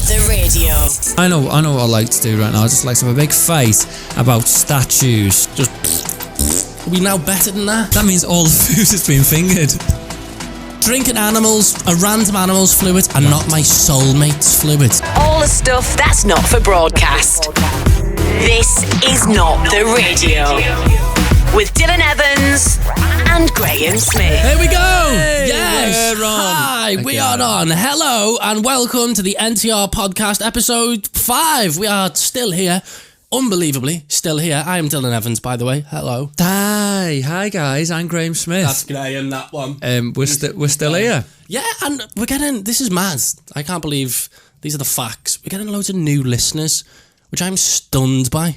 the radio. I know what I like to do right now. I just like to have a big fight about statues. Are we now better than that? That means all the food has been fingered. Drinking animals, a random animal's fluid, and not my soulmate's fluid. All the stuff that's not for broadcast. This is Not the Radio. With Dylan Evans and Graeme Smith. Here we go! Hey, Yes! we're on. Hi, we are on. Hello, and welcome to the NTR podcast, episode 5. We are still here. Unbelievably, still here. I am Dylan Evans, by the way. Hello. Hi guys, I'm Graeme Smith. That's Graeme, that one. We're still here. Yeah, and we're getting... This is mad. I can't believe... These are the facts. We're getting loads of new listeners, which I'm stunned by.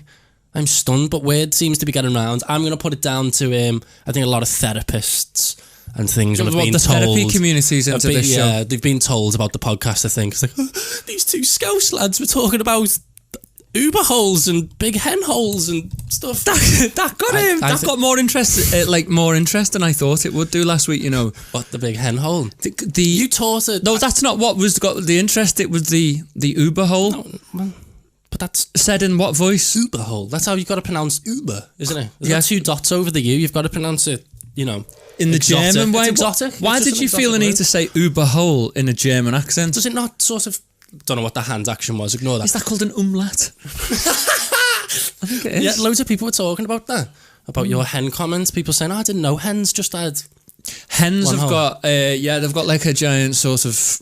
I'm stunned, but word seems to be getting around. I'm going to put it down to, I think a lot of therapists and things have been the told. therapy communities into this show. Yeah, they've been told about the podcast, I think. It's like, these two scouse lads were talking about Uber holes and big hen holes and stuff. That got more interest, more interest than I thought it would do last week. You know what, the big hen hole? You taught it. No, that's not what was got the interest. It was the Uber hole. No, well, but that's said in what voice? Uber hole. That's how you've got to pronounce Uber, isn't it? There's yeah, 2 dots over the U. You've got to pronounce it, you know, in the exotic. German way. It's exotic. Why did you feel the need to say Uber hole in a German accent? Does it not sort of? Don't know what the hand action was. Ignore that. Is that called an umlaut? I think it is. Yeah, loads of people were talking about that. About your hen comments. People saying, I didn't know hens just had. Hens have got, they've got like a giant sort of.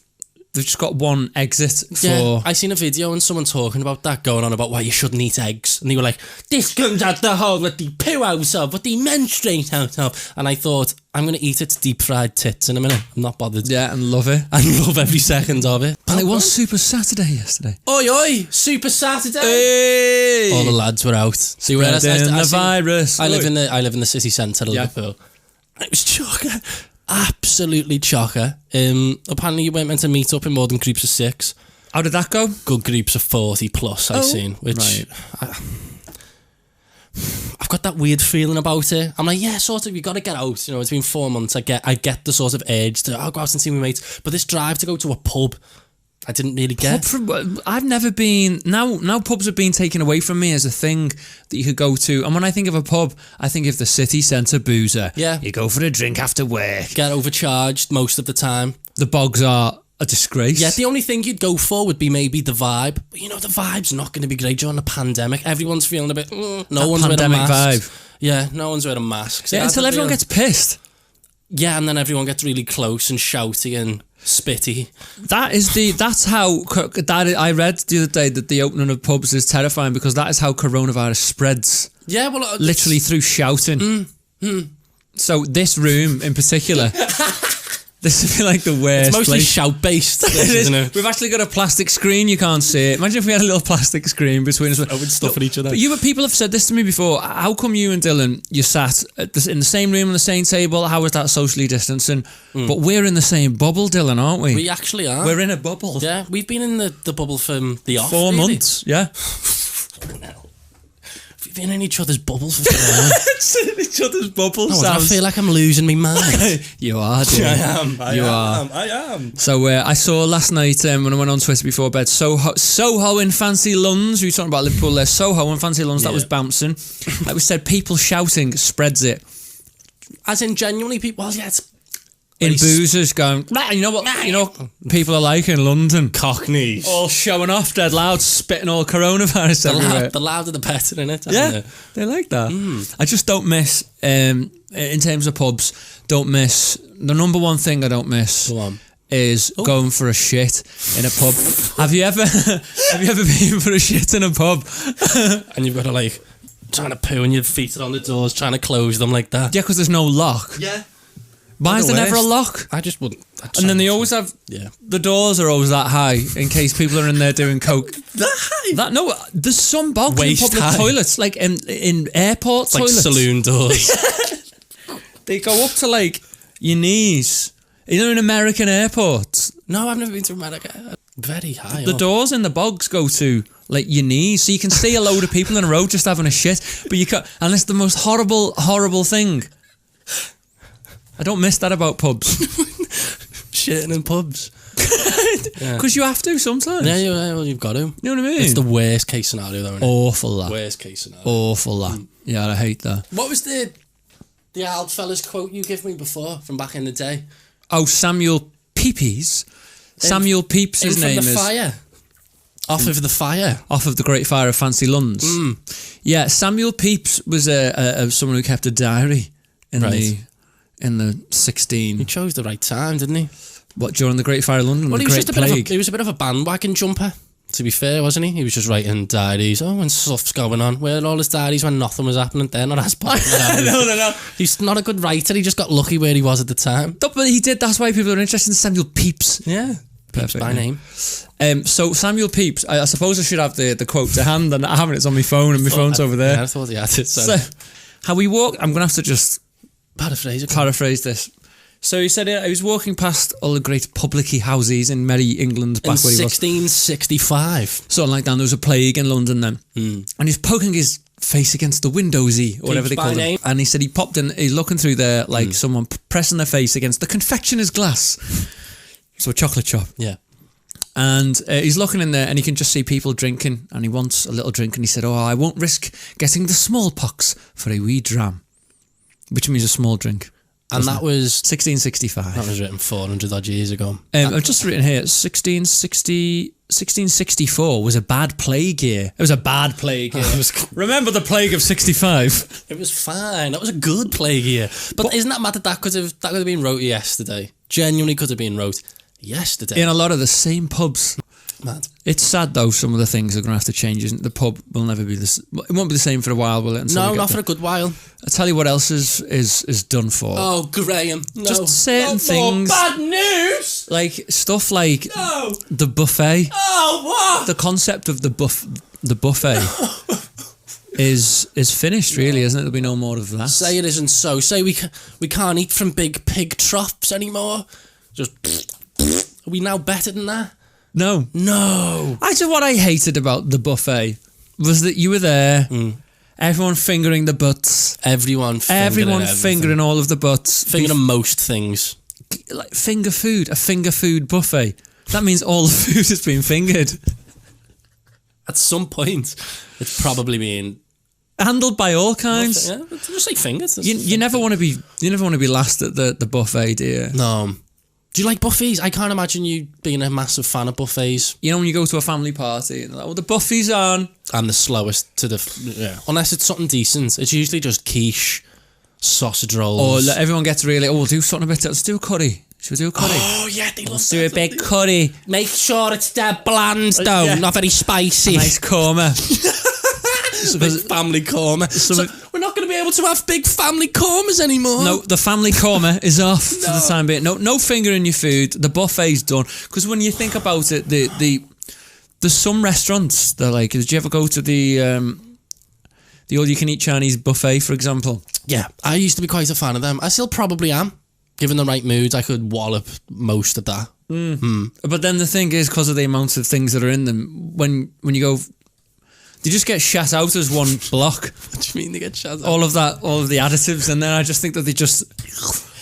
They've just got one exit for... Yeah, I seen a video and someone talking about that, going on about why you shouldn't eat eggs. And they were like, this comes out the hole that they poo out of, what they menstruate out of. And I thought, I'm going to eat its deep fried tits in a minute. I'm not bothered. Yeah, and love it. I love every second of it. And it was Super Saturday yesterday. Oi, oi, Super Saturday. Hey! All the lads were out. See where the virus. I live in the city centre of Liverpool. It was chocker. Absolutely chocker. Apparently you weren't meant to meet up in more than groups of 6. How did that go? Good groups of 40 plus I've seen, which right. I've got that weird feeling about it. I'm like, yeah, sort of, you got to get out. You know, it's been 4 months. I get the sort of urge to go out and see my mates, but this drive to go to a pub, I didn't really get. I've never been... Now pubs have been taken away from me as a thing that you could go to. And when I think of a pub, I think of the city centre boozer. Yeah. You go for a drink after work. Get overcharged most of the time. The bogs are a disgrace. Yeah, the only thing you'd go for would be maybe the vibe. But you know, the vibe's not going to be great during the pandemic. Everyone's feeling a bit... No one's wearing masks. Vibe. Yeah, no one's wearing masks. Yeah, until everyone gets pissed. Yeah, and then everyone gets really close and shouty and spitty. That's how I read the other day that the opening of pubs is terrifying because that is how coronavirus spreads. Yeah, well, literally through shouting. So this room in particular, this would be like the worst. It's mostly place. shout based, isn't it? We've actually got a plastic screen. You can't see it. Imagine if we had a little plastic screen between us. With stuff at each other. But people have said this to me before. How come you and Dylan, you sat in the same room on the same table? How is that socially distancing? But we're in the same bubble, Dylan, aren't we? We actually are. We're in a bubble. Yeah, we've been in the bubble from the off. 4 months. Yeah. We've been in each other's bubble for 4 months. In each other's bubble. No, I feel like I'm losing my mind. You are, Dylan. I am. So I saw last night when I went on Twitter before bed, Soho in Fancy Lunds. We were talking about Liverpool there. Soho in Fancy Lunds. That was bouncing. Like we said, people shouting spreads it. As in genuinely people. Well, yeah, it's in boozers going. You know what? You know what people are like in London. Cockneys. All showing off dead loud, spitting all coronavirus everywhere. The louder the better, innit? Yeah, they like that. I just don't miss. In terms of pubs, don't miss the number one thing I don't miss. Go on. Is going for a shit in a pub. Have you ever been for a shit in a pub? And you've got to like trying to poo and your feet are on the doors, trying to close them like that. Yeah, because there's no lock. Yeah. Why is there never a lock? I just wouldn't. And then they always have. Yeah. The doors are always that high in case people are in there doing coke. That high? No, there's some bogs in public toilets, like in airport toilets, like saloon doors. They go up to like your knees. You know, in American airports. No, I've never been to America. Very high. The doors in the bogs go to like your knees, so you can see a load of people in a row just having a shit, but you can't. And it's the most horrible thing. I don't miss that about pubs. Shitting in pubs. Because you have to sometimes. Yeah, well, you've got to. You know what I mean? It's the worst case scenario, though, isn't it? Awful, that. Worst case scenario. Awful, that. Yeah, I hate that. What was the old fella's quote you gave me before from back in the day? Oh, Samuel Pepys. Samuel Pepys, his name is. Fire. Off of the fire. Off of the Great Fire of Fancy Lunds. Yeah, Samuel Pepys was someone who kept a diary in the 16. He chose the right time, didn't he? What, during the Great Fire of London? Well, the Great Plague? He was a bit of a bandwagon jumper, to be fair, wasn't he? He was just writing diaries. Oh, when stuff's going on. Where all his diaries when nothing was happening. They're not as popular. No. He's not a good writer. He just got lucky where he was at the time. No, but he did. That's why people are interested in Samuel Pepys. Yeah. Perfect. By name. So Samuel Pepys, I suppose I should have the quote to hand, and I haven't. It's on my phone, and my phone's over there. Yeah, I thought he had it. So how we walk, I'm going to have to just paraphrase this. So he said he was walking past all the great public houses in Merry England back in where he was. 1665. Something like that. There was a plague in London then. And he's poking his face against the windowsy, or whatever they call it. And he said he popped in, he's looking through there like someone pressing their face against the confectioner's glass. So a chocolate shop. Yeah. And he's looking in there and he can just see people drinking, and he wants a little drink, and he said, I won't risk getting the smallpox for a wee dram, which means a small drink. And that was 1665. That was written 400 odd years ago. I've just written here 1664 was a bad plague year. It was a bad plague year. Remember the plague of 65? It was fine. That was a good plague year. But isn't that mad that could have been wrote yesterday? Genuinely could have been wrote yesterday. In a lot of the same pubs. Mad. It's sad though, some of the things are going to have to change. The pub will never be this. It won't be the same for a while, will it? No, not for a good while. I'll tell you what else is done for. Oh, Graeme. No. Just certain things. Bad news! Like stuff like the buffet. Oh, what? The concept of the buffet is finished, really, isn't it? There'll be no more of that. Say it isn't so. Say we can't eat from big pig troughs anymore. Just are we now better than that? No. What I hated about the buffet was that you were there, everyone fingering the butts. Everyone fingering all of the butts. Fingering most things. Like a finger food buffet. That means all the food has been fingered. At some point, it's probably been handled by all kinds. Yeah, just like fingers. You never want to be last at the buffet, do you? No. Do you like buffets? I can't imagine you being a massive fan of buffets. You know when you go to a family party and they're like, the buffet's on. And the slowest to unless it's something decent. It's usually just quiche, sausage rolls. Or everyone gets really, we'll do something a bit. Let's do a curry. Should we do a curry? Oh yeah, they love Let's do a big curry. Make sure it's dead bland though, not very spicy. A nice korma. Big family korma. So we're not going to be able to have big family kormas anymore. No, the family korma is off for the time being. No finger in your food. The buffet's done. Because when you think about it, there's some restaurants that like. Did you ever go to the all-you-can-eat Chinese buffet, for example? Yeah, I used to be quite a fan of them. I still probably am. Given the right moods, I could wallop most of that. But then the thing is, because of the amount of things that are in them, when you go. They just get shat out as one block. What do you mean they get shat out? All of the additives in there. I just think that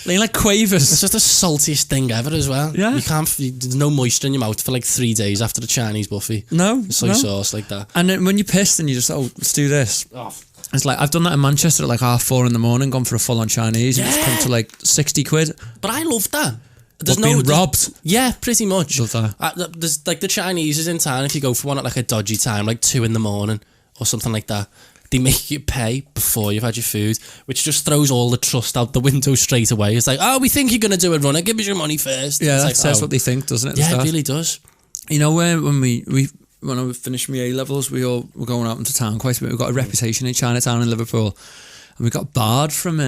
they're like quavers. It's just the saltiest thing ever as well. Yeah. There's no moisture in your mouth for like 3 days after the Chinese buffet. No. Soy sauce like that. And then when you're pissed and you just, let's do this. Oh. It's like, I've done that in Manchester at like 4:30 in the morning, gone for a full-on Chinese, and it's come to like 60 quid. But I love that. Being robbed. Yeah, pretty much. Love that. There's like the Chinese is in town. If you go for one at like a dodgy time, like 2 a.m. or something like that, they make you pay before you've had your food, which just throws all the trust out the window straight away. It's like, we think you're going to do a runner, give us your money first. Yeah, it's that like, says what they think, doesn't it? Yeah, it really does. You know, when I finished my A-levels, we all were going out into town quite a bit. We've got a reputation in Chinatown in Liverpool, and we got barred from,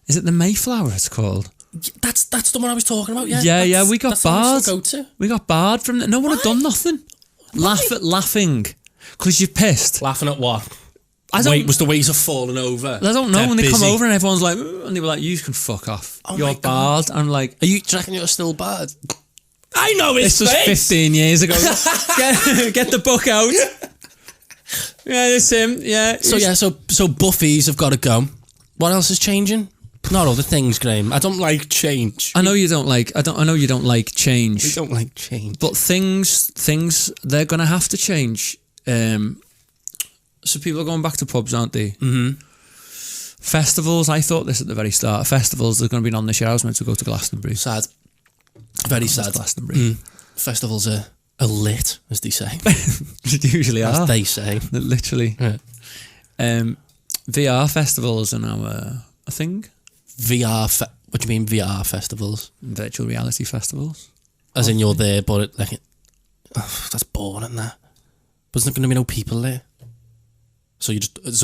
is it the Mayflower it's called? That's the one I was talking about, yeah. Yeah, we got barred. We got barred from no one had done nothing. Laughing. Because you're pissed. Laughing at what? Was the waiter falling over? I don't know. When they come over and everyone's like, and they were like, you can fuck off. You're barred. I'm like, do you reckon you're still barred? I know his face. This was 15 years ago. get the book out. Yeah, it's him. Yeah. So buffets have got to go. What else is changing? Not other things, Graeme. I don't like change. I know you don't like. I know you don't like change. I don't like change. But things, they're gonna have to change. So people are going back to pubs, aren't they? Mm-hmm. Festivals. I thought this at the very start. Festivals. They're going to be on this year. I was meant to go to Glastonbury. Sad. Very sad. Glastonbury. Festivals are lit, as they say. They usually are. As they say. Literally. Yeah. VR festivals are now a thing. What do you mean VR festivals? Virtual reality festivals. As in you're there, but that's boring, that. But there's not going to be no people there. So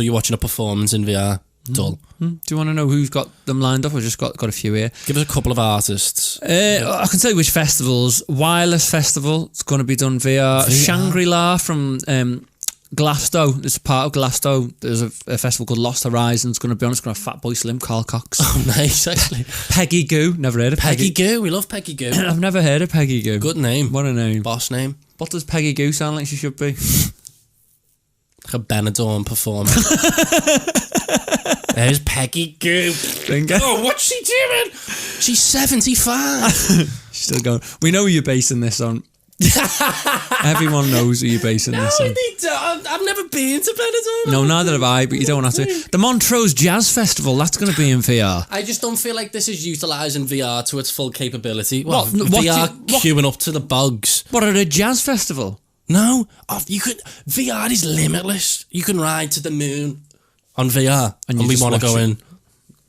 you're watching a performance in VR. Dull. Do you want to know who's got them lined up? I've just got a few here. Give us a couple of artists. I can tell you which festivals. Wireless Festival. It's going to be done VR. Shangri-La from Glasgow. It's a part of Glasgow. There's a festival called Lost Horizons. It's going to be on. It's going to have Fatboy Slim, Carl Cox. Oh, nice, actually. Peggy Goo. Never heard of Peggy Goo. We love Peggy Goo. I've never heard of Peggy Goo. Good name. What a name. Boss name. What does Peggy Goo sound like she should be? Like a Benidorm performer. There's Peggy Goo. Oh, what's she doing? She's 75. She's still going. We know who you're basing this on. Everyone knows who you're basing this on. I've never been to Benidorm. No, neither have I, but you don't have to. The Montrose Jazz Festival, that's going to be in VR. I just don't feel like this is utilising VR to its full capability. What? VR queuing up to the bugs. What, at a jazz festival? No, VR is limitless. You can ride to the moon on VR, and we want to go and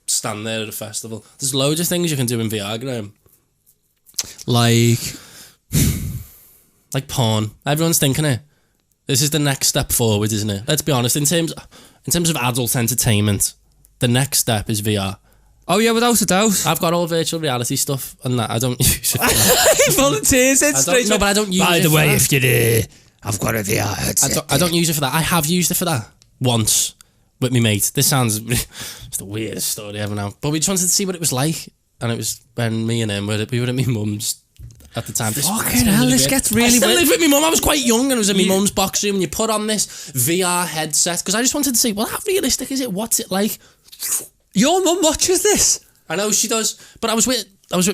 stand there at a festival. There's loads of things you can do in VR, Graeme. Like porn. Everyone's thinking it. This is the next step forward, isn't it? Let's be honest. In terms of adult entertainment, the next step is VR. Oh yeah, without a doubt. I've got all virtual reality stuff and that. I don't use it. Volunteers it straight. No, but I don't use it. By the way, if you're there, I've got a VR headset. I don't use it for that. I have used it for that once with my mate. This sounds it's the weirdest story ever now. But we just wanted to see what it was like, and it was when me and him we were at my mum's at the time. Fucking hell, this gets really. I still lived with my mum. I was quite young, and it was in my mum's box room. And you put on this VR headset because I just wanted to see, well, how realistic is it? What's it like? Your mum watches this. I know she does, but I was with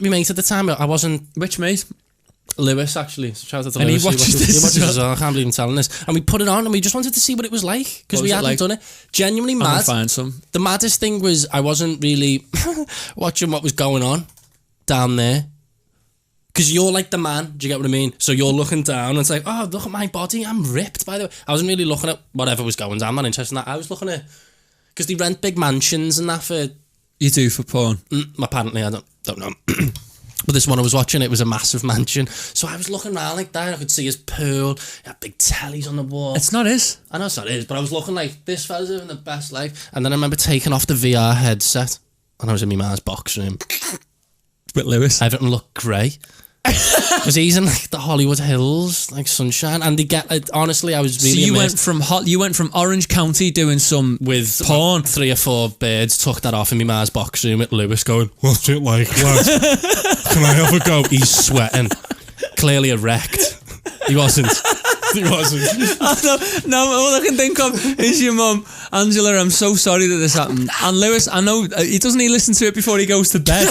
my mate at the time. I wasn't. Which mate? Lewis, actually. So shout out to and Lewis. He watches this as well. I can't believe I'm telling this. And we put it on, and we just wanted to see what it was like because we hadn't done it. Genuinely mad. I'm gonna find some. The maddest thing was I wasn't really watching what was going on down there. Because you're like the man, do you get what I mean? So you're looking down and it's like, oh, look at my body, I'm ripped, by the way. I wasn't really looking at whatever was going on, I'm not interested in that. I was looking at, because they rent big mansions and that for... You do for porn? Apparently, I don't know. But this one I was watching, it was a massive mansion. So I was looking around like that, and I could see his pool, he had big tellies on the wall. It's not his. I know it's not his, but I was looking like, this fella's living the best life. And then I remember taking off the VR headset, and I was in my man's box room. With Lewis? Everything looked grey. Because he's in like the Hollywood Hills, like sunshine, and they get honestly, I was really. So you went from Orange County doing some with porn, 3 or 4 birds, took that off in my ma's box room at Lewis, going, "What's it like, lad? Can I have a go?" He's sweating, clearly erect. He wasn't. No, all I can think of is your mum, Angela. I'm so sorry that this happened. And Lewis, I know he doesn't listen to it before he goes to bed.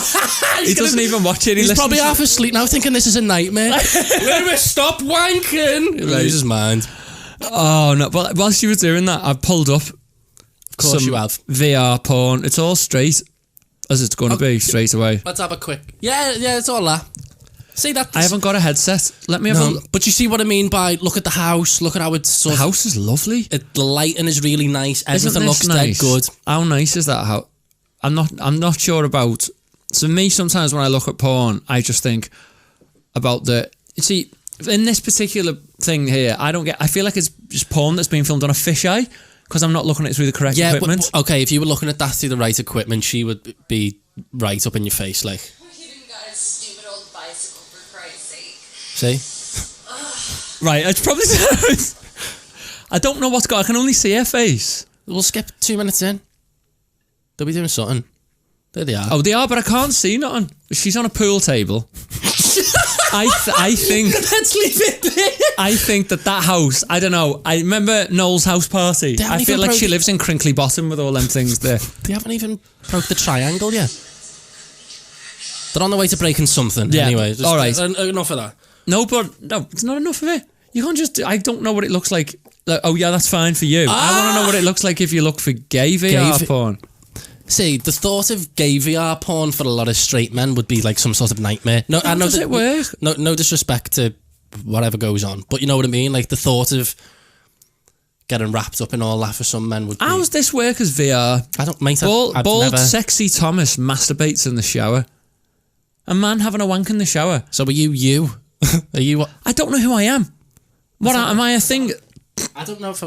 He doesn't even watch it. He's probably half asleep now, thinking this is a nightmare. Lewis, stop wanking. He loses his mind. Oh no! But whilst you were doing that, I pulled up. Of course, you have VR porn. It's all straight, as it's going to be straight away. Let's have a quick. Yeah, it's all that. See that? I haven't got a headset. Let me have a look. But you see what I mean by look at the house, look at how it's the house is lovely. The lighting is really nice. Everything looks nice? Dead good. How nice is that? How I'm not sure about. So me, sometimes when I look at porn, I just think about see, in this particular thing here, I feel like it's just porn that's being filmed on a fisheye because I'm not looking at it through the correct equipment. But, okay, if you were looking at that through the right equipment, she would be right up in your face, like. See? Right, it's probably. I don't know what's going on. I can only see her face. We'll skip 2 minutes in. They'll be doing something. There they are. Oh, they are, but I can't see nothing. She's on a pool table. I think. Let's leave it there. I think that house, I don't know. I remember Noel's house party. I feel like she lives in Crinkly Bottom with all them things there. They haven't even broke the triangle yet. They're on the way to breaking something. Yeah. Anyway, all right. Enough of that. No, it's not enough of it. You can't just. I don't know what it looks like. Oh yeah, that's fine for you. I want to know what it looks like if you look for gay VR porn. See, the thought of gay VR porn for a lot of straight men would be like some sort of nightmare. No, I know does it work? No disrespect to whatever goes on, but you know what I mean. Like the thought of getting wrapped up in all that for some men would be... How's this work as VR? I don't... Mate, I've bald never... sexy Thomas masturbates in the shower. A man having a wank in the shower. So are you? Are you... I don't know who I am. Am I a thing? I don't know if...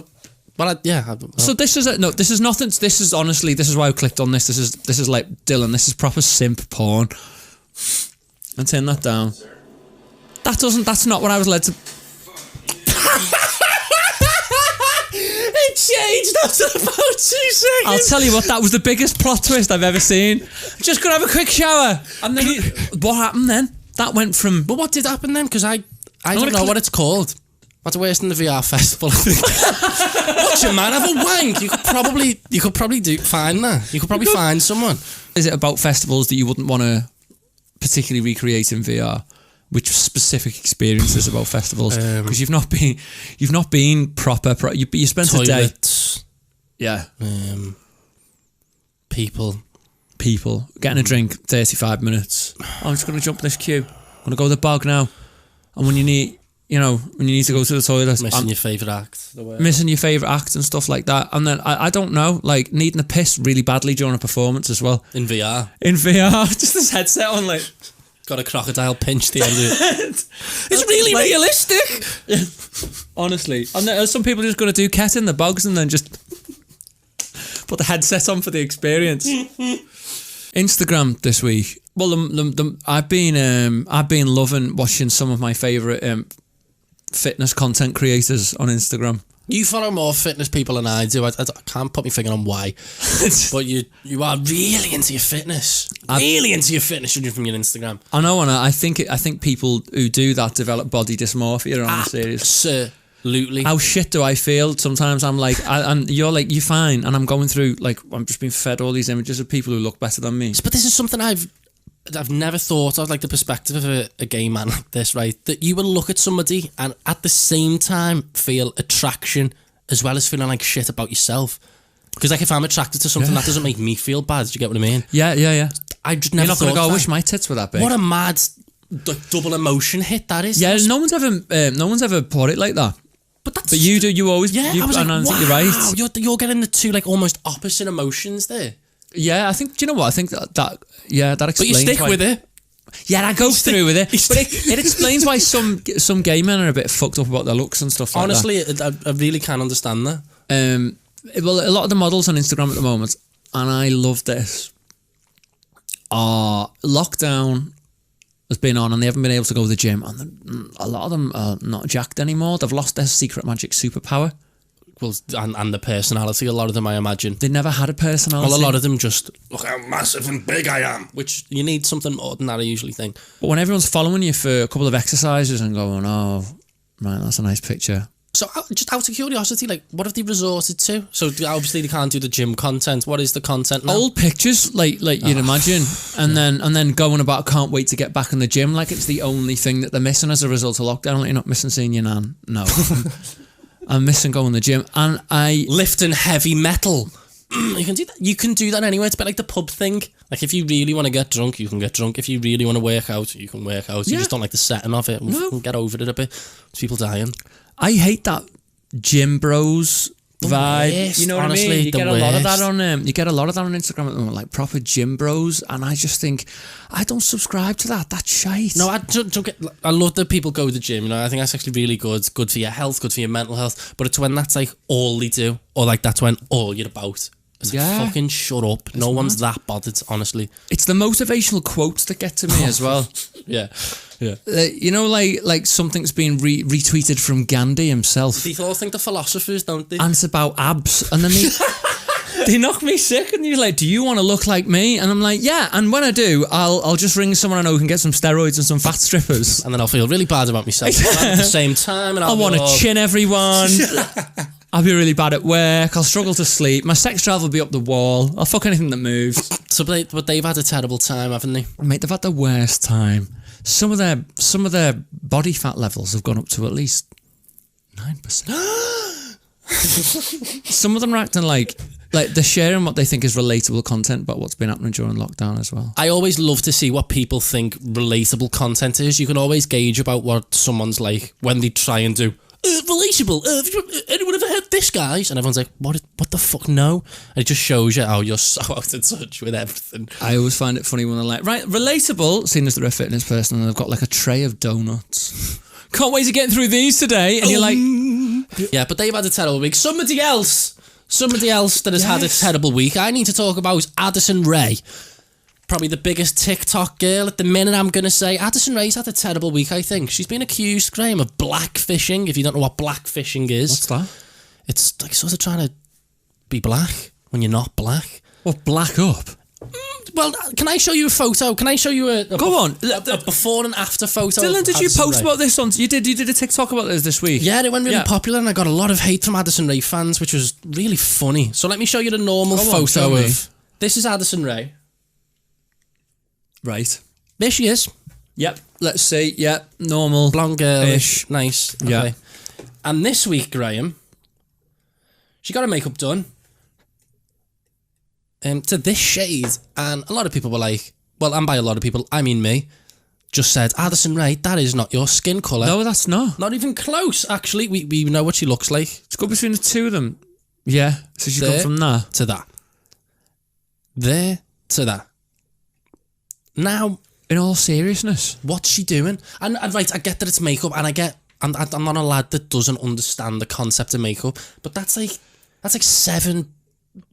Well, yeah. So this is... this is nothing... This is honestly... This is why I clicked on this. This is like, Dylan, this is proper simp porn. And turn that down. That's not what I was led to... It changed after about 2 seconds. I'll tell you what, that was the biggest plot twist I've ever seen. Just gonna have a quick shower. And then what happened then? That went from... But what did happen then? Because I don't know what it's called. That's worse than the VR festival, I think. Watch a man have a wank. You could probably find that. You could probably find someone. Is it about festivals that you wouldn't want to particularly recreate in VR? Which specific experiences about festivals? Because you've not been proper. You spent toilets, a day. Yeah. People getting a drink. 35 minutes. I'm just going to jump this queue. I'm going to go to the bog now. And when you need to go to the toilet, missing your favourite act, missing your favourite act and stuff like that. And then I don't know, like needing a piss really badly during a performance as well. In VR, just this headset on, like. Got a crocodile pinch the end of it. It's really realistic. Yeah. Honestly. And there's some people just going to do cat in the bogs and then just put the headset on for the experience. Instagram this week. Well, I've been loving watching some of my favourite fitness content creators on Instagram. You follow more fitness people than I do. I can't put my finger on why. But you are really into your fitness. Really into your fitness judging from your Instagram. I know, and I think people who do that develop body dysmorphia on the series. Absolutely. How shit do I feel? Sometimes I'm like, and you're like, you're fine. And I'm going through, like, I'm just being fed all these images of people who look better than me. But this is something I've never thought of, like the perspective of a gay man like this, right? That you will look at somebody and at the same time feel attraction as well as feeling like shit about yourself. Because like if I'm attracted to something, that doesn't make me feel bad. Do you get what I mean? Yeah. I just never thought You're not going to go, I wish my tits were that big. What a mad double emotion hit that is. Yeah, no one's ever put it like that. But you do, you always... Yeah, I was like, I think wow, you're right. You're getting the two like almost opposite emotions there. Yeah, I think... Do you know what? I think that explains... But you stick with it. Yeah, I go through with it. But it explains why some gay men are a bit fucked up about their looks and stuff like that. Honestly, I really can understand that. Well, a lot of the models on Instagram at the moment, and I love this, lockdown has been on and they haven't been able to go to the gym, and a lot of them are not jacked anymore. They've lost their secret magic superpower. Well, and the personality, a lot of them, I imagine. They never had a personality. Well, a lot of them just, look how massive and big I am. Which, you need something more than that, I usually think. But when everyone's following you for a couple of exercises and going, oh, right, that's a nice picture. So, just out of curiosity, like, what have they resorted to? So, obviously, they can't do the gym content. What is the content now? Old pictures, like you'd imagine. And then going about, can't wait to get back in the gym, like it's the only thing that they're missing as a result of lockdown. Like, you're not missing seeing your nan. No. I'm missing going to the gym, and lifting heavy metal. You can do that. You can do that anyway. It's a bit like the pub thing. Like if you really want to get drunk, you can get drunk. If you really want to work out, you can work out. You just don't like the setting of it. No. Can get over it a bit. There's people dying. I hate that gym bros vibe. Worst, you know what honestly, I mean? You get a worst. lot of that on. You get a lot of that on Instagram at the moment, like proper gym bros. And I just think I don't subscribe to that. That's shite. No, I love that people go to the gym. You know, I think that's actually really good. Good for your health. Good for your mental health. But it's when that's like all they do, or like that's when all you're about. It's like, fucking shut up. No one's that bothered, honestly. It's the motivational quotes that get to me as well. Yeah. You know, like something's been retweeted from Gandhi himself. People all think they're philosophers, don't they? And it's about abs. And then they knock me sick, and you're like, do you want to look like me? And I'm like, yeah. And when I do, I'll just ring someone I know who can get some steroids and some fat strippers. And then I'll feel really bad about myself at the same time. And I'll want to chin everyone. I'll be really bad at work. I'll struggle to sleep. My sex drive will be up the wall. I'll fuck anything that moves. But they've had a terrible time, haven't they? Mate, they've had the worst time. Some of their body fat levels have gone up to at least 9%. Some of them are acting like they're sharing what they think is relatable content about what's been happening during lockdown as well. I always love to see what people think relatable content is. You can always gauge about what someone's like when they try and do relatable. Anyone ever heard this, guys? And everyone's like, what the fuck, no? And it just shows you how you're so out of touch with everything. I always find it funny when they're like, right, relatable, seeing as they're a fitness person and they've got like a tray of donuts. Can't wait to get through these today. And you're like... Yeah, but they've had a terrible week. Somebody else that has had a terrible week. I need to talk about Addison Rae. Probably the biggest TikTok girl at the minute, I'm going to say. Addison Rae's had a terrible week, I think. She's been accused, Graeme, of blackfishing. If you don't know what blackfishing is. What's that? It's like sort of trying to be black when you're not black. What, black up? Well, can I show you a photo? Can I show you a before and after photo? Dylan, did you post Rae? about this on... You did a TikTok about this week? Yeah, it went really popular and I got a lot of hate from Addison Rae fans, which was really funny. So let me show you the normal photo of... This is Addison Rae. Right. There she is. Yep. Let's see. Yep. Normal. Blonde girl-ish. Nice. Okay. Yeah. And this week, Graeme, she got her makeup done to this shade. And a lot of people were like, well, and by a lot of people, I mean me, just said, Addison Rae, that is not your skin colour. No, that's not. Not even close, actually. We know what she looks like. It's good between the two of them. Yeah. So she's gone from that to that. There to that. Now, in all seriousness, what's she doing? And right, I get that it's makeup, and I'm not a lad that doesn't understand the concept of makeup, but that's like 7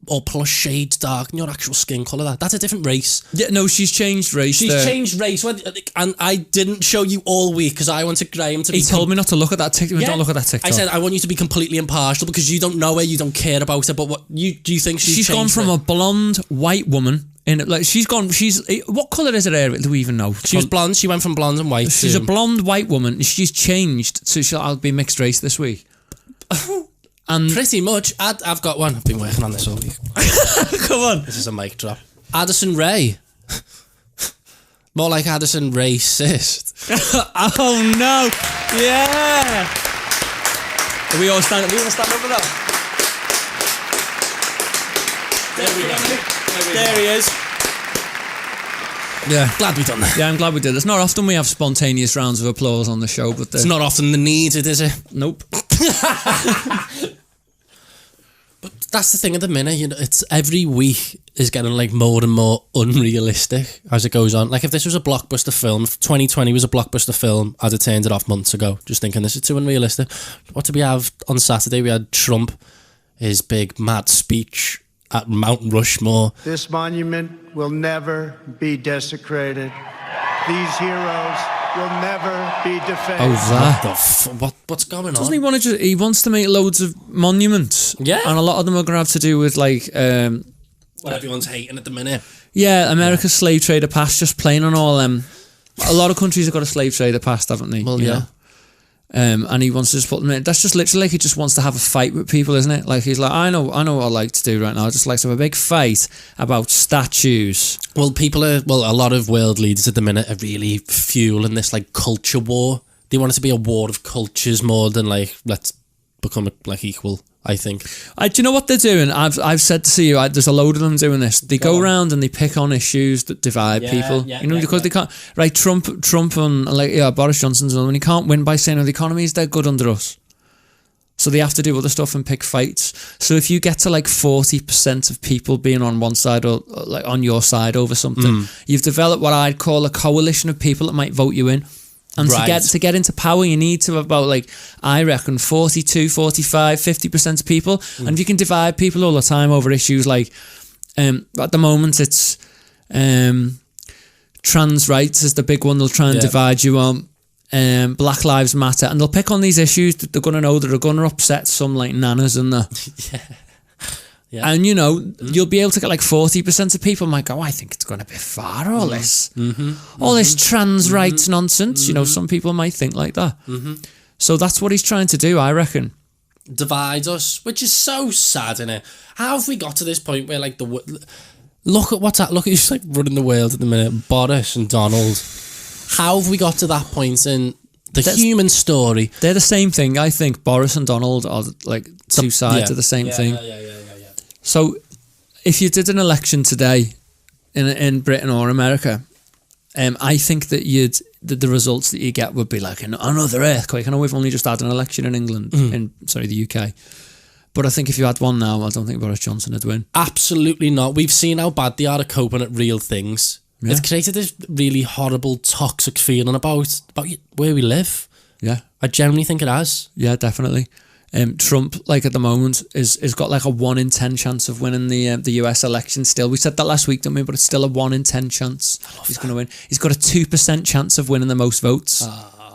or plus shades dark in your actual skin colour. That's a different race. Yeah, no, she's changed race. She's changed race, and I didn't show you all week because I wanted Graeme to be... He told me not to look at that TikTok. Don't look at that TikTok. I said, I want you to be completely impartial because you don't know her, you don't care about her, but what do you think she's gone from a blonde white woman... what colour is her hair? Do we even know? She was blonde. She went from blonde and white. She's a blonde white woman. She's changed, so I'll be mixed race this week. And pretty much. I've got one. I've been working on this all week. Come on. This is a mic drop. Addison Rae. More like Addison Racist. Oh no! Yeah. We all stand up for that. There we go. There he is. Yeah, glad we done that. Yeah, I'm glad we did. It's not often we have spontaneous rounds of applause on the show, but it's not often needed, is it? Nope. But that's the thing at the minute. You know, it's every week is getting like more and more unrealistic as it goes on. Like if this was a blockbuster film, if 2020 was a blockbuster film, I'd have turned it off months ago. Just thinking this is too unrealistic. What did we have on Saturday? We had Trump, his big mad speech at Mount Rushmore. This monument will never be desecrated. These heroes will never be defaced. Oh, that. What's going on? Doesn't he want to he wants to make loads of monuments. Yeah. And a lot of them are going to have to do with like... what everyone's hating at the minute. Yeah, America's slave trader past, just playing on all them. A lot of countries have got a slave trader past, haven't they? Well, yeah. And he wants to just put them in. That's just literally like he just wants to have a fight with people, isn't it? Like he's like, I know what I like to do right now. I just like to have a big fight about statues. Well, a lot of world leaders at the minute are really fueling this like culture war. They want it to be a war of cultures more than like let's become like equal. I think. Do you know what they're doing? I've said to you, there's a load of them doing this. They go around and they pick on issues that divide people. Because they can't. Right, Trump and Boris Johnson's and he can't win by saying, the economy is dead good under us. So they have to do other stuff and pick fights. So if you get to like 40% of people being on one side or like on your side over something, you've developed what I'd call a coalition of people that might vote you in. And to get into power, you need to have about, like, I reckon 42, 45, 50% of people. And if you can divide people all the time over issues like, at the moment, it's trans rights is the big one they'll try and divide you on. Black Lives Matter. And they'll pick on these issues that they're going to know that are going to upset some, like, nanas and that. Yeah. And, you know, you'll be able to get like 40% of people might go, I think it's going a bit far, all this. All this trans rights nonsense. You know, some people might think like that. So that's what he's trying to do, I reckon. Divide us, which is so sad, innit? How have we got to this point where, like, look at what's that? Look at who's, like, running the world at the minute. Boris and Donald. How have we got to that point in the human story? They're the same thing. I think Boris and Donald are like two sides of the same thing. Yeah. So if you did an election today in Britain or America, I think that the results that you get would be like another earthquake. I know we've only just had an election in England, the UK. But I think if you had one now, I don't think Boris Johnson would win. Absolutely not. We've seen how bad they are at coping at real things. Yeah. It's created this really horrible, toxic feeling about where we live. Yeah. I genuinely think it has. Yeah, definitely. Trump, like at the moment, is got like a 1 in 10 chance of winning the US election still. We said that last week, didn't we? But it's still a 1 in 10 chance he's going to win. He's got a 2% chance of winning the most votes.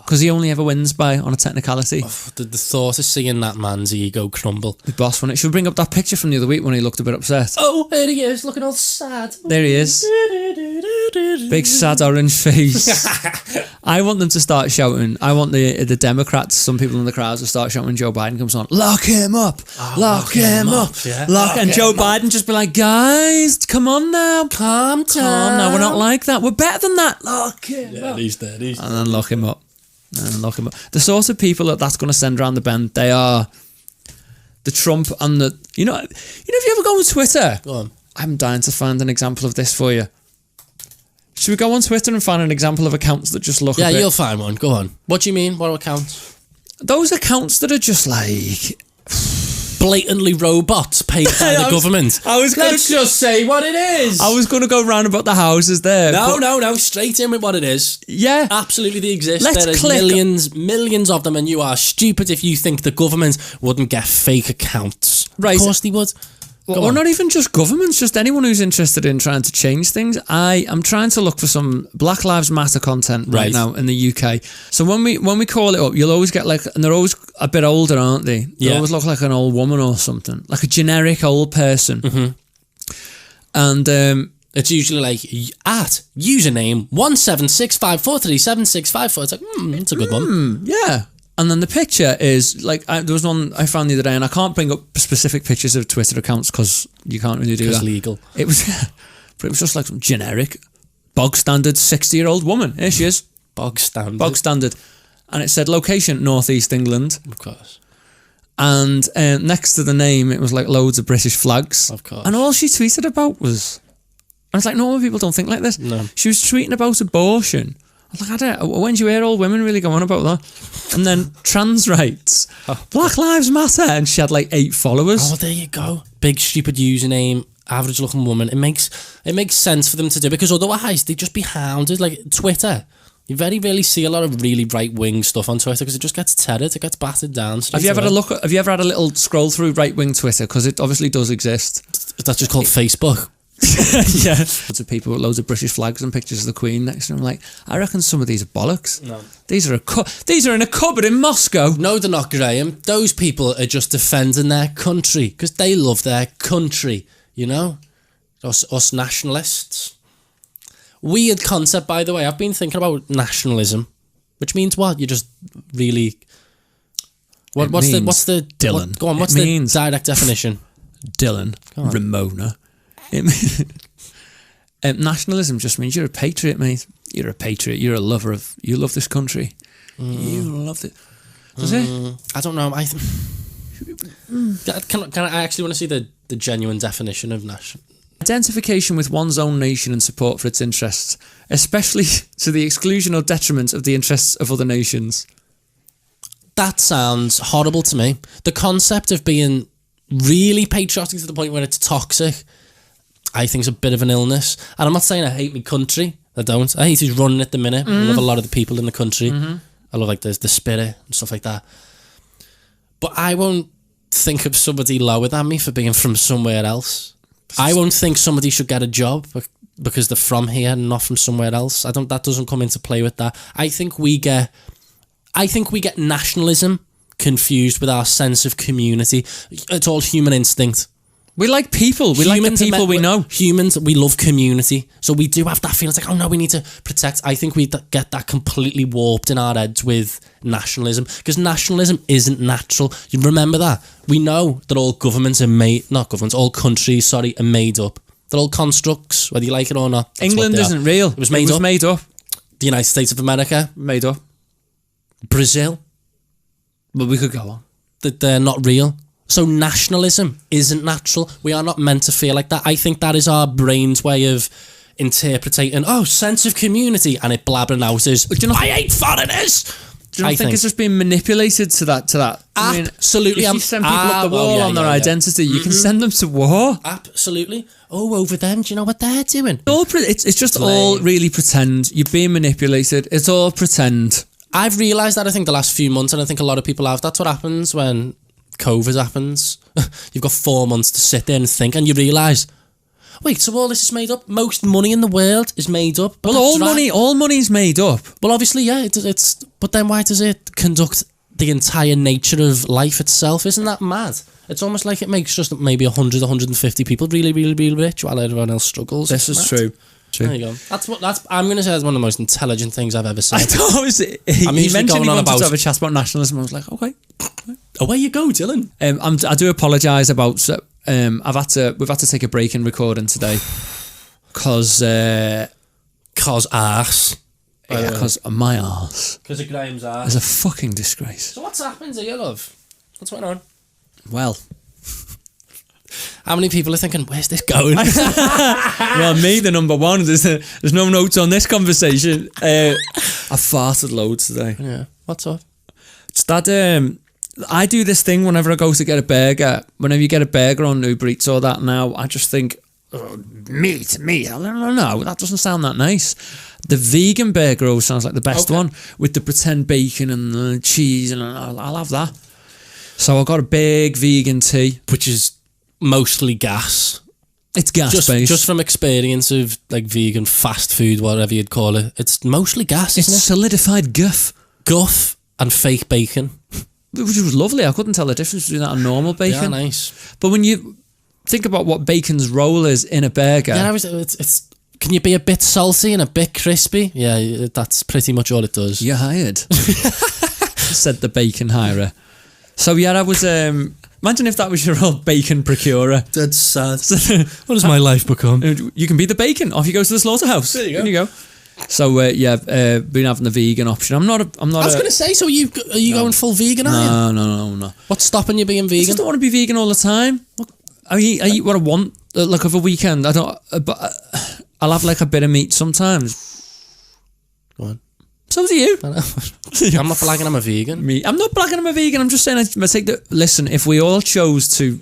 Because he only ever wins on a technicality. The thought of seeing that man's ego crumble. The boss won it. Should we bring up that picture from the other week when he looked a bit upset? Oh, there he is, looking all sad. There he is. Big sad orange face. I want them to start shouting. I want the Democrats, some people in the crowds, to start shouting when Joe Biden comes on. Lock him up. Lock him up. Yeah. And Joe Biden just be like, guys, come on now. Calm down. We're not like that. We're better than that. Lock him up. He's there. And then lock him up. The sort of people that's going to send around the bend, they are the Trump and the... You know if you ever go on Twitter... Go on. I'm dying to find an example of this for you. Should we go on Twitter and find an example of accounts that just look a bit... Yeah, you'll find one. Go on. What do you mean? What accounts? Those accounts that are just like... blatantly robots paid by the government. Let's just say what it is. I was going to go round about the houses there. No. Straight in with what it is. Yeah. Absolutely, they exist. Let's there is millions of them, and you are stupid if you think the government wouldn't get fake accounts. Right. Of course they would. Or not even just governments, just anyone who's interested in trying to change things. I'm trying to look for some Black Lives Matter content right now in the UK. So when we call it up, you'll always get like, and they're always a bit older, aren't they? They always look like an old woman or something, like a generic old person. And it's usually like at username 176543765. It's like, it's a good one. Yeah. And then the picture is like, there was one I found the other day, and I can't bring up specific pictures of Twitter accounts because you can't really do that. It's legal. It was, but it was just like some generic, bog standard 60-year-old woman. Here she is. Bog standard. And it said location, Northeast England. Of course. And next to the name, it was like loads of British flags. Of course. And all she tweeted about was, I was like, normal people don't think like this. No. She was tweeting about abortion. I was like, when do you hear all women really go on about that? And then trans rights, Black Lives Matter, and she had like 8 followers. Oh, there you go. Big stupid username, average looking woman. It makes sense for them to do, because otherwise they'd just be hounded. Like Twitter, you very rarely see a lot of really right wing stuff on Twitter because it just gets tethered, it gets battered down. Have you ever had a little scroll through right wing Twitter? Because it obviously does exist. That's just called Facebook. Yeah. Loads of people with loads of British flags and pictures of the Queen next to them. Like, I reckon some of these are bollocks. No. These are in a cupboard in Moscow. No, they're not, Graham. Those people are just defending their country because they love their country, you know? Us nationalists. Weird concept, by the way. I've been thinking about nationalism, which means what? You just really... What's the Dylan. Go on, what's the direct definition? Dylan, Ramona. Nationalism just means you're a patriot, mate. You're a patriot. You're a lover of... You love this country. You love it. Does it? I don't know. Can I actually want to see the genuine definition of national... Identification with one's own nation and support for its interests, especially to the exclusion or detriment of the interests of other nations. That sounds horrible to me. The concept of being really patriotic to the point where it's toxic, I think is a bit of an illness. And I'm not saying I hate my country. I don't. I hate who's running at the minute. I love a lot of the people in the country. I love like the spirit and stuff like that. But I won't think of somebody lower than me for being from somewhere else. I won't think somebody should get a job because they're from here and not from somewhere else. That doesn't come into play with that. I think we get nationalism confused with our sense of community. It's all human instinct. We like people. We like the people we know. Humans, we love community. So we do have that feeling. It's like, oh no, we need to protect. I think we get that completely warped in our heads with nationalism. Because nationalism isn't natural. You remember that? We know that all governments are all countries, are made up. They're all constructs, whether you like it or not. England isn't real. It was made up. The United States of America. Made up. Brazil. But we could go on. That they're not real. So nationalism isn't natural. We are not meant to feel like that. I think that is our brain's way of interpreting, sense of community, and it blabbering out is, I hate foreigners. Do you not think it's just being manipulated to that? Absolutely. If you send people up the wall on their identity, you can send them to war. Absolutely. Oh, over them, do you know what they're doing? It's just all really pretend. You're being manipulated. It's all pretend. I've realised that, I think, the last few months, and I think a lot of people have. That's what happens when COVID happens. You've got 4 months to sit there and think, and you realise, wait, so all this is made up? Most money in the world is made up? Well, all money is made up. Well, obviously, yeah, it's. But then why does it conduct the entire nature of life itself? Isn't that mad? It's almost like it makes just maybe 100, 150 people really, really, really rich while everyone else struggles. This is true. There you go. I'm going to say that's one of the most intelligent things I've ever said. He mentioned he wanted to have a chat about nationalism. I was like, okay. Away you go, Dylan. I do apologise about. We've had to take a break in recording today because arse. Yeah, because my arse. Because of Graham's arse. Is a fucking disgrace. So what's happened to you, love? What's going on? Well, how many people are thinking, where's this going? Well, me, the number one. There's no notes on this conversation. I farted loads today. Yeah. What's up? It's that I do this thing whenever I go to get a burger. Whenever you get a burger on Uber Eats or that now, I just think, meat. I don't know. That doesn't sound that nice. The vegan burger always sounds like the best one with the pretend bacon and the cheese, and I'll have that. So I got a big vegan tea, which is mostly gas. It's gas-based. Just from experience of like vegan fast food, whatever you'd call it, it's mostly gas, isn't it? It's solidified guff and fake bacon. Which was lovely. I couldn't tell the difference between that and normal bacon. Yeah, nice. But when you think about what bacon's role is in a burger... Yeah, it's can you be a bit salty and a bit crispy? Yeah, that's pretty much all it does. You're hired. Said the bacon hirer. So yeah, I was... imagine if that was your old bacon procurer. That's sad. What has my life become? You can be the bacon. Off you go to the slaughterhouse. There you go. So been having the vegan option. I'm not. I was going to say. So are you going full vegan? Are you? No. What's stopping you being vegan? I just don't want to be vegan all the time. I eat what I want. Like over a weekend, I don't. But I'll have like a bit of meat sometimes. Go on. So do you. I'm not blagging I'm a vegan. I'm not blagging I'm a vegan. I'm just saying I take the... Listen, if we all chose to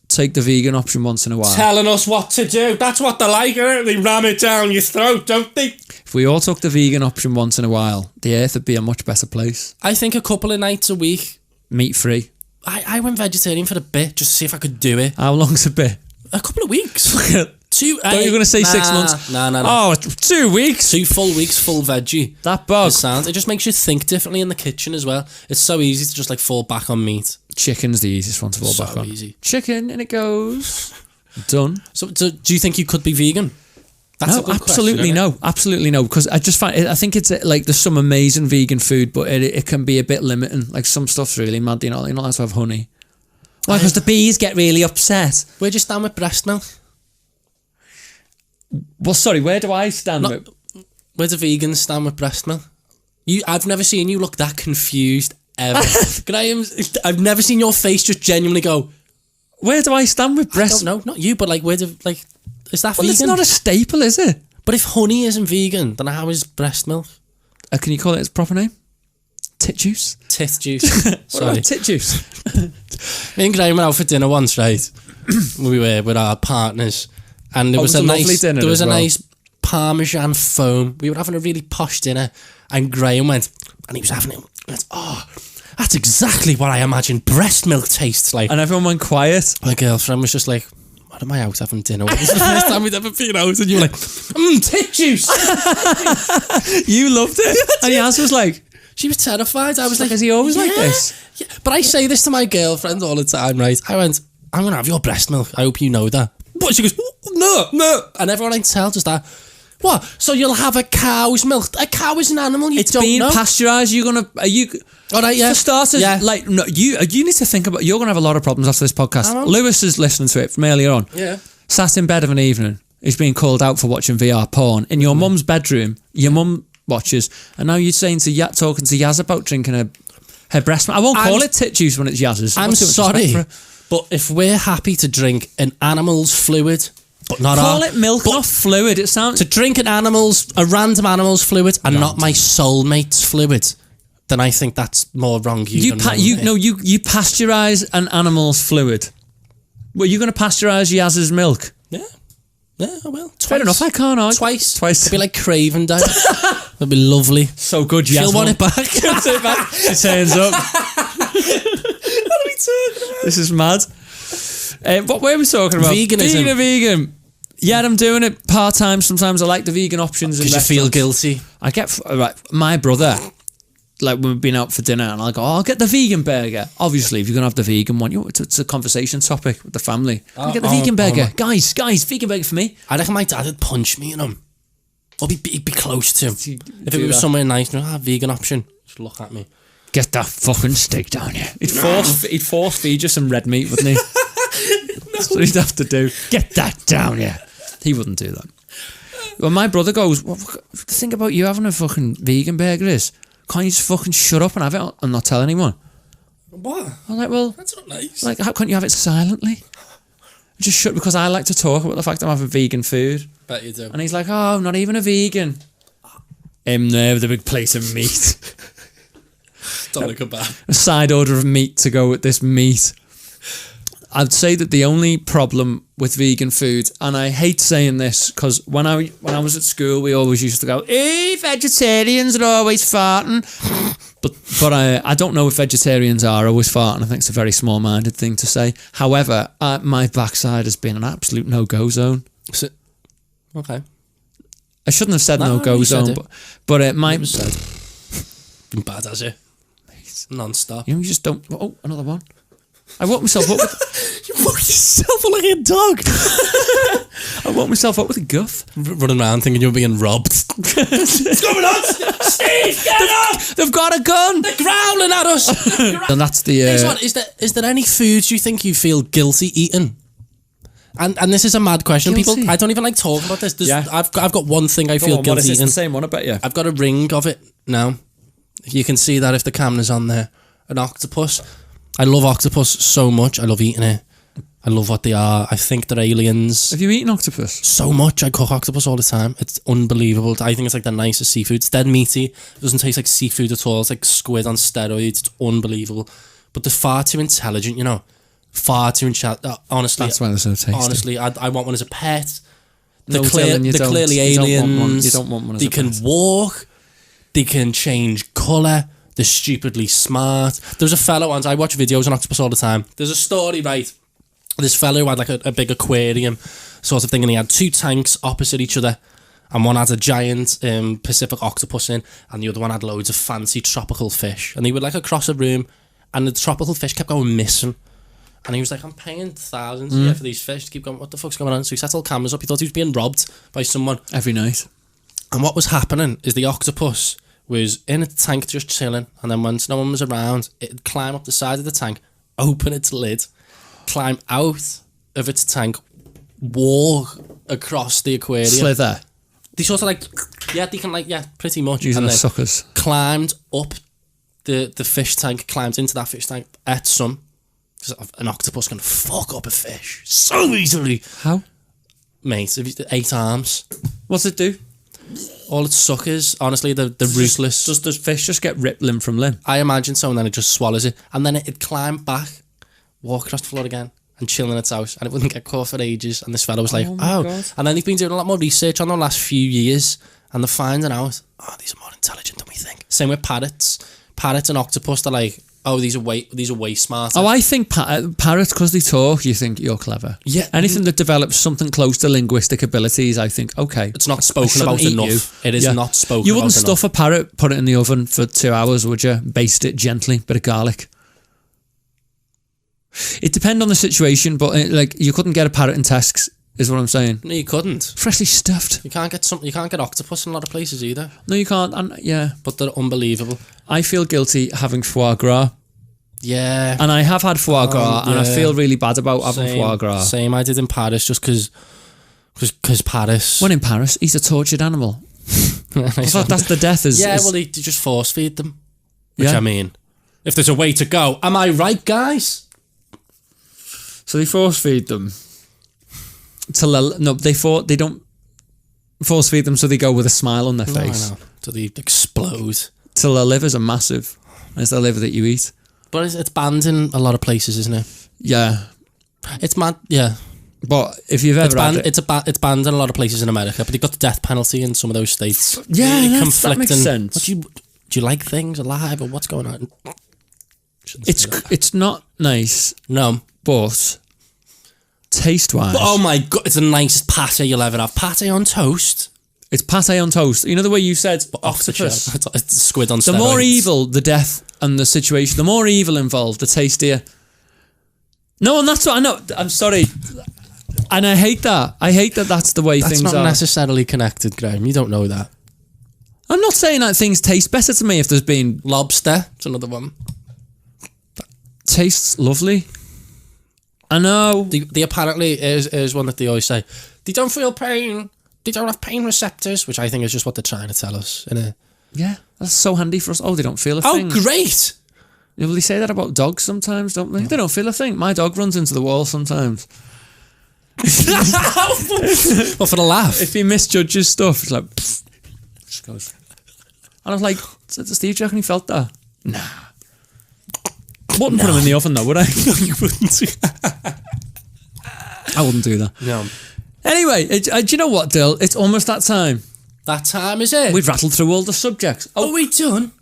take the vegan option once in a while... Telling us what to do. That's what they like, isn't it? They ram it down your throat, don't they? If we all took the vegan option once in a while, the earth would be a much better place. I think a couple of nights a week. Meat-free. I went vegetarian for a bit, just to see if I could do it. How long's a bit? A couple of weeks. Thought you were going to say 6 months. No. Oh, 2 weeks. 2 full weeks, full veggie. That bug. It just makes you think differently in the kitchen as well. It's so easy to just like fall back on meat. Chicken's the easiest one to fall back on. So easy. Chicken, and it goes. Done. So do you think you could be vegan? That's no, absolutely no. Absolutely no. Because I just I think it's like there's some amazing vegan food, but it can be a bit limiting. Like some stuff's really mad. You're not allowed to have honey. Why? Because the bees get really upset. Where'd you stand with breast milk? Well, sorry, where do I stand with... Where do vegans stand with breast milk? I've never seen you look that confused ever. Graeme, I've never seen your face just genuinely go... Where do I stand with breast milk? No, not you, but like, where do... Like, is that vegan? It's not a staple, is it? But if honey isn't vegan, then how is breast milk? Can you call it its proper name? Tit juice? Tit juice. Sorry. Tit juice. Me and Graeme went out for dinner once, right? We were with our partners. And there was a nice Parmesan foam. We were having a really posh dinner, and Graeme went, and he was having it. He went, oh, that's exactly what I imagine breast milk tastes like. And everyone went quiet. My girlfriend was just like, what am I out having dinner? What was the first time we'd ever been out? And you were like, tit juice. You loved it. And Yaz was like... She was terrified. I was like, is he always like this? Yeah. But I say this to my girlfriend all the time, right? I went, I'm going to have your breast milk. I hope you know that. But she goes, no. And everyone I tell just that, what? So you'll have a cow's milk? A cow is an animal you don't know? It's being pasteurised. Are you... All right, yeah. For starters, like, no, you need to think about... You're going to have a lot of problems after this podcast. Lewis is listening to it from earlier on. Yeah. Sat in bed of an evening. He's being called out for watching VR porn. In your mum's bedroom, your mum watches, and now you're saying talking to Yaz about drinking her breast milk. I won't call it tit juice when it's Yaz's. I'm sorry, but if we're happy to drink an animal's fluid... But not call it milk, not fluid. It sounds... To drink a random animal's fluid and not my soulmate's fluid, then I think that's more wrong. You pasteurise an animal's fluid. Were you going to pasteurise Yaz's milk? Yeah, I will. Fair enough, I can't argue. Twice. It'd be like Craven diet. It'd be lovely. So good, Yaz. She'll want it back. She turns up. What are we talking about? This is mad. What were we talking about? Veganism. Vegan. Yeah, I'm doing it part-time. Sometimes I like the vegan options. Because you feel guilty. I get... my brother, like when we've been out for dinner, and I'll go, I'll get the vegan burger. Obviously, if you're going to have the vegan one, it's a conversation topic with the family. I'll get the vegan burger. Guys, vegan burger for me. I reckon my dad would punch me in him. Or be close to him. If it was somewhere nice, vegan option. Just look at me. Get that fucking steak down here. He'd force feed you some red meat, wouldn't he? That's what he'd have to do. Get that down here. He wouldn't do that. Well, my brother goes, the thing about you having a fucking vegan burger is, can't you just fucking shut up and have it and not tell anyone? What? I'm like, well... That's not nice. Like, how can't you have it silently? Just shut, because I like to talk about the fact I'm having vegan food. Bet you do. And he's like, oh, I'm not even a vegan. Him there with a big plate of meat. Don't look bad. A side order of meat to go with this meat. I'd say that the only problem with vegan food, and I hate saying this because when I was at school, we always used to go, "Hey, vegetarians are always farting," but I don't know if vegetarians are always farting. I think it's a very small-minded thing to say. However, my backside has been an absolute no-go zone. Okay. I shouldn't have said no-go zone, but it might. Been bad, has it? Non-stop. You just don't. Oh, another one. I woke myself up with... You woke yourself up like a dog. I woke myself up with a guff. Running around thinking you were being robbed. What's going on? Steve, get up! They've got a gun! They're growling at us! And that's the... Is there any foods you think you feel guilty eating? And this is a mad question. Guilty. People, I don't even like talking about this. I've got one thing I feel guilty eating. It's the same one, I bet you. I've got a ring of it now. You can see that if the camera's on there. An octopus. I love octopus so much. I love eating it. I love what they are. I think they're aliens. Have you eaten octopus? So much. I cook octopus all the time. It's unbelievable. I think it's like the nicest seafood. It's dead meaty. It doesn't taste like seafood at all. It's like squid on steroids. It's unbelievable. But they're far too intelligent, you know. Far too intelligent. Honestly. That's why they're so tasty. Honestly, I want one as a pet. They're, No, they're clearly aliens. You don't want one as they a pet. can walk. They can change colour. They're stupidly smart. There's a fellow once, I watch videos on octopus all the time. There's a story, right? This fellow had like a big aquarium sort of thing, and he had two tanks opposite each other, and one had a giant Pacific octopus in, and the other one had loads of fancy tropical fish. And he would like across a room, and the tropical fish kept going missing. And he was like, I'm paying thousands a year for these fish to keep going. What the fuck's going on? So he set all cameras up. He thought he was being robbed by someone. Every night. And what was happening is the octopus was in a tank just chilling, and then once no one was around, it'd climb up the side of the tank, open its lid, climb out of its tank, walk across the aquarium. Slither. They sort of like, they can pretty much. Using and the suckers. Climbed up the fish tank, climbed into that fish tank, ate some. An octopus can fuck up a fish so easily. How? Mate, 8 arms. What's it do? All its suckers, honestly, they're ruthless. Does the fish just get ripped limb from limb? I imagine so, and then it just swallows it. And then it'd climb back, walk across the floor again, and chill in its house, and it wouldn't get caught for ages. And this fellow was like, my God. And then he's been doing a lot more research on the last few years, and they're finding out, these are more intelligent than we think. Same with parrots. Parrots and octopus, they're like, these are way smarter. I think parrots, because they talk, you think you're clever. Yeah. Anything that develops something close to linguistic abilities, I think, okay. It's not spoken about enough. It is not spoken about enough. You wouldn't stuff a parrot, put it in the oven for 2 hours, would you? Baste it gently, bit of garlic. It depends on the situation, but like you couldn't get a parrot in Tesco's, is what I'm saying. No, you couldn't. Freshly stuffed. You can't get octopus in a lot of places either. No, you can't. And yeah, but they're unbelievable. I feel guilty having foie gras. Yeah, and I have had foie gras, and I feel really bad about having foie gras. Same, I did in Paris just because Paris. When in Paris, he's a tortured animal. I thought that's the death. Well, they just force feed them. Which I mean, if there's a way to go, am I right, guys? So they force feed them. They don't force feed them, so they go with a smile on their face. No. So they explode. Till their livers are massive. And it's their liver that you eat. But it's banned in a lot of places, isn't it? Yeah. It's mad, yeah. But if you've ever had it's banned in a lot of places in America, but they've got the death penalty in some of those states. Yeah, that makes sense. Do you like things alive, or what's going on? It's not nice. No. But taste-wise... Oh my God, it's the nicest pate you'll ever have. Pate on toast. It's pate on toast. You know the way you said octopus? It's squid on steroids. The more evil the death and the situation, the more evil involved, the tastier. No, and that's what I know. I'm sorry. And I hate that. I hate that that's the way things are. That's not necessarily connected, Graeme. You don't know that. I'm not saying that things taste better to me if there's been... Lobster. It's another one. Tastes lovely. I know. They apparently is one that they always say. They don't feel pain. They don't have pain receptors, which I think is just what they're trying to tell us. Yeah, that's so handy for us. Oh, they don't feel a thing. Oh, great. Well, they say that about dogs sometimes, don't they? They don't feel a thing. My dog runs into the wall sometimes. Well, for the laugh. If he misjudges stuff, it's like... Pfft, just goes. And I was like, Steve, do you reckon he felt that? Nah. Wouldn't put him in the oven though, would I? No, you wouldn't. I wouldn't do that. No. Anyway, do you know what, Dill? It's almost that time. That time, is it? We've rattled through all the subjects. Oh, we done?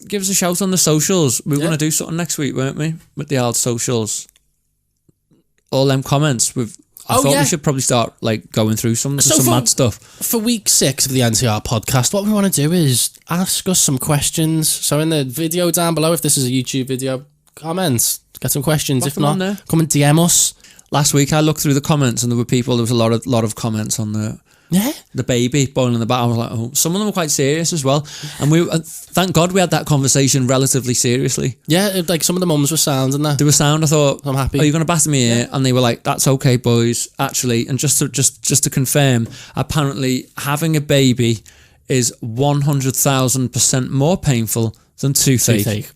Give us a shout on the socials. We were going to do something next week, weren't we? With the old socials. All them comments. I thought we should probably start going through some mad stuff. For week 6 of the NTR podcast, what we want to do is ask us some questions. So in the video down below, if this is a YouTube video, comments, get some questions. If not, come and DM us. Last week I looked through the comments and there was a lot of comments on the baby boiling the bat. I was like, oh, some of them were quite serious as well. And we thank God we had that conversation relatively seriously. Yeah, some of the mums were sound and that. They were sound. I thought, I'm happy. Are you going to batter me here? And they were like, that's okay, boys. Actually, and just to confirm, apparently having a baby is 100,000% more painful than toothache.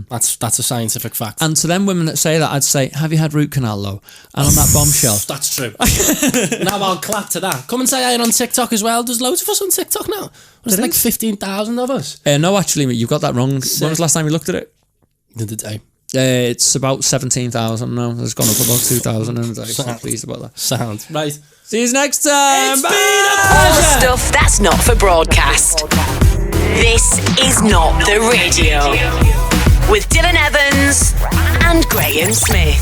That's a scientific fact. And to them women that say that, I'd say, have you had root canal though? And on that bombshell. That's true. Now I'll clap to that. Come and say I on TikTok as well. There's loads of us on TikTok now. There's like 15,000 of us. No, actually, you've got that wrong. When was the last time you looked at it? The other day. It's about 17,000 now. It's gone up about 2,000 in a day. So I'm pleased about that. Sound. Right. See you next time. It's been a pleasure. Stuff that's not for broadcast. This is not the radio. With Dylan Evans and Graeme Smith.